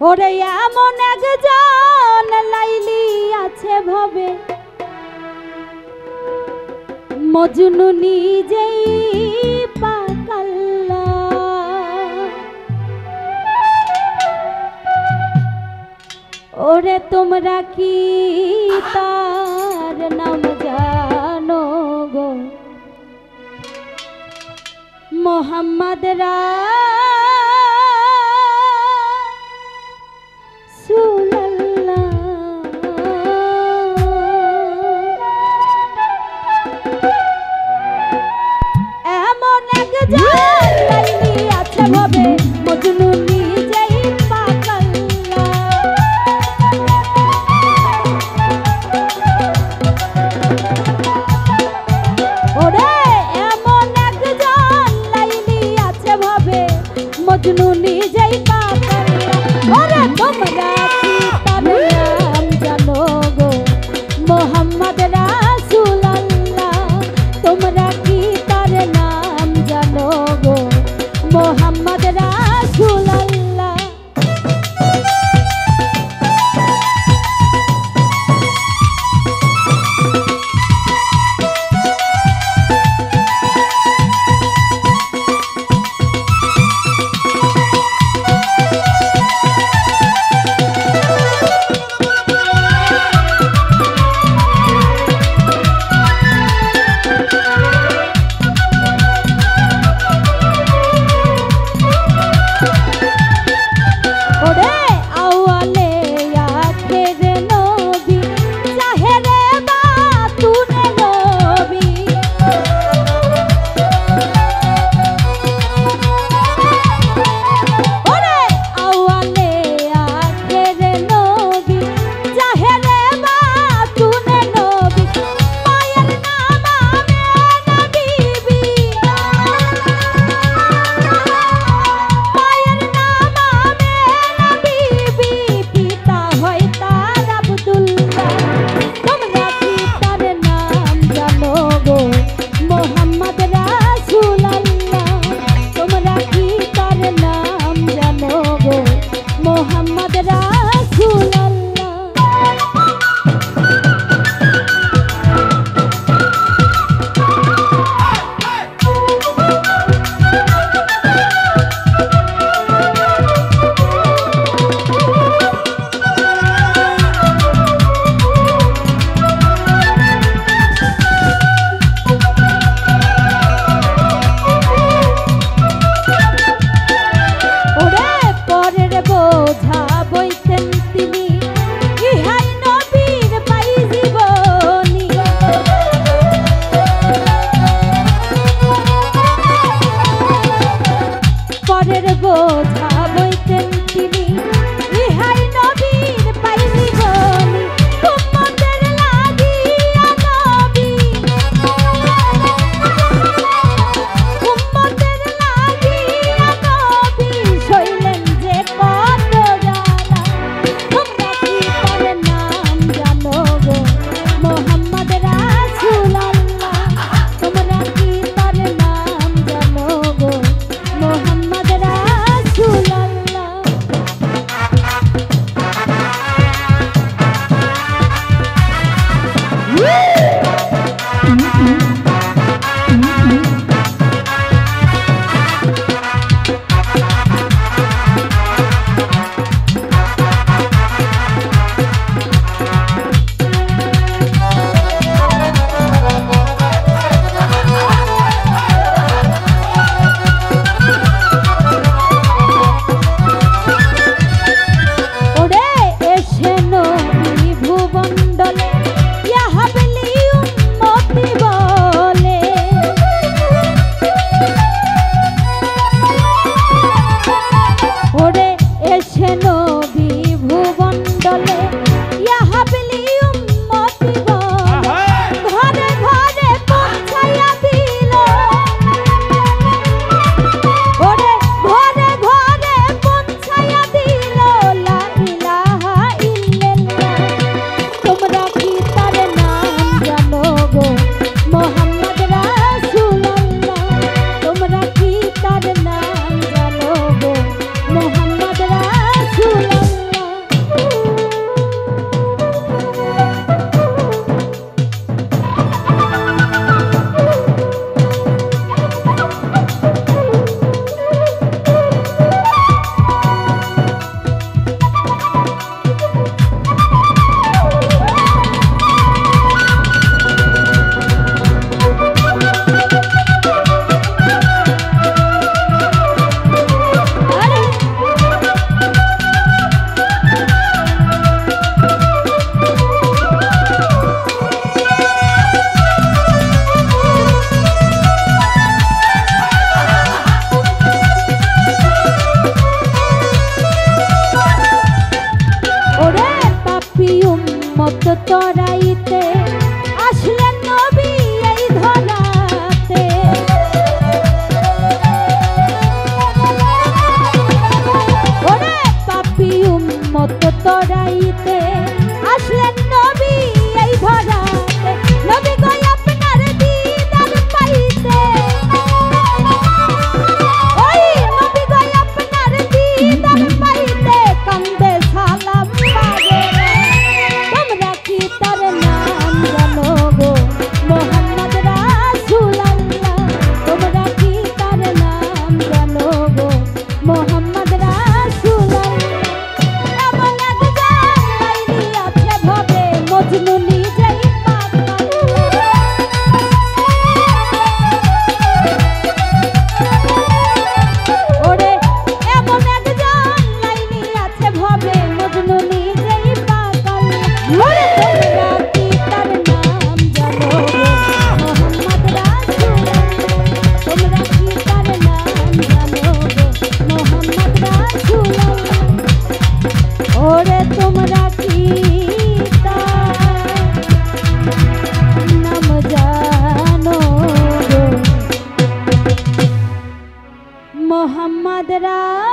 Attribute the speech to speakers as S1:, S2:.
S1: ওরে এমন একজন লাইলি আছে ভবে মজনু নিজেই পাকাল্লা। ওরে তোমরা কি তার নাম জানো গো? মোহাম্মদ রাসূলুল্লাহ। এমন একজন লাইলি আছে ভবে মজনু নিজেই পাকাল্লা। ওরে এমন একজন লাইলি আছে ভবে মজনু নিজেই পাকাল্লা। ওরে তোমরা কি তার নাম জানো গো? মোহাম্মদ রাসূলুল্লাহ। তোমরা কি তার নাম জানো গো? মোহাম্মদ রাসূলুল্লাহ। মোহাম্মদ রাসূল। তরাইতে আসলেন নবী এই ধরাতে। ওরে পাপী উম্মত তরাইতে আসলেন নবী এই ধরাতে। নবী গো আপনার দিদার পাইতে, ওই নবী গো আপনার দিদার পাইতে কান্দে সালাম পাগে। তোমরা কি তার নাম জানো গো মোহাম্মদ রাসূলুল্লাহ? তোমরা কি তার নাম জানো গো মোহাম্মদ রাসূলুল্লাহ? এমন একজন লাইলি আছে ভবে মজনু নিজেই পাগল। ওরে এমন একজন লাইলি আছে ভবে মজনু নিজেই পাগল। ওরে তোমরা কি তার নাম জানো গো মোহাম্মদ রাসূলুল্লাহ? তোমরা কি তার নাম জানো গো মোহাম্মদ রাসূলুল্লাহ? ওরে তোমরা কি তার নাম জানো গো মোহাম্মদ রাসূলুল্লাহ?